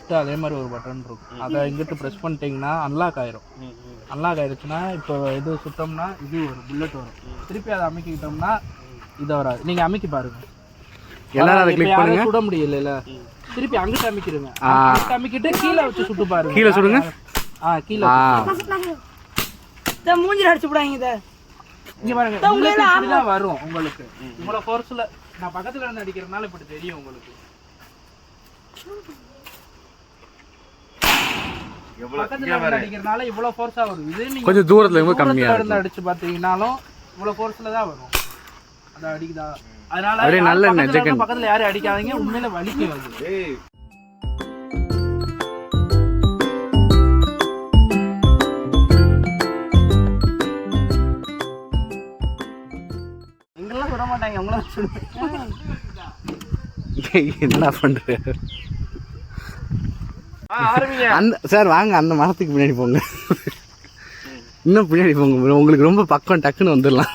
Left அதே மாதிரி ஒரு பட்டன் இருக்கும். அதை இங்கிட்டு ப்ரெஸ் பண்ணிட்டீங்கன்னா அன்லாக் ஆயிரும். அன்லாக் ஆயிடுச்சுன்னா இப்போ இது சுட்டோம்னா இது ஒரு புல்லட் வரும். திருப்பி அதை அமைக்கிட்டோம்னா இதை வராது. நீங்கள் அமைக்கி பாருங்க. எல்லாரும் அதை கிளிக் பண்ணுங்க. சுட முடியல, திருப்பி அங்கிட்டு அமைக்கிடுங்க. அங்கிட்டு அமைக்கிட்டு கீழே வச்சு சுட்டு பாருங்க. கீழே சுடுங்க. கீழே மூஞ்சில அடிச்சு விடாங்க. இதை இங்க பாருங்க, இப்படிதான் வரும் உங்களுக்கு. உங்களோட ஃபோர்ஸ்ல நான் பக்கத்துல இருந்து அடிக்கிறதுனால இப்படி தெரியும் உங்களுக்கு. பக்கத்துல இருந்து அடிக்கிறதுனால இவ்வளவு ஃபோர்ஸா வரும். இது நீங்க கொஞ்சம் தூரத்துல இருந்து கம்மியா இருந்து அடிச்சு பாத்தீங்கன்னாலும் இவ்வளவு ஃபோர்ஸ்ல தான் வரும். அத அடிக்குதா, அதனால அப்படியே நல்ல பக்கத்துல யாரும் அடிக்காதீங்க. உண்மையில வலிக்கும் அது. எங்கெல்லாம் சுட மாட்டாங்க, அவங்களாம் சுடுவாங்க. என்ன பண்ற? அந்த சார் வாங்க, அந்த மரத்துக்கு பின்னாடி போங்க. இன்னும் பின்னாடி போங்க, உங்களுக்கு ரொம்ப பக்கம், டக்குன்னு வந்துடலாம்.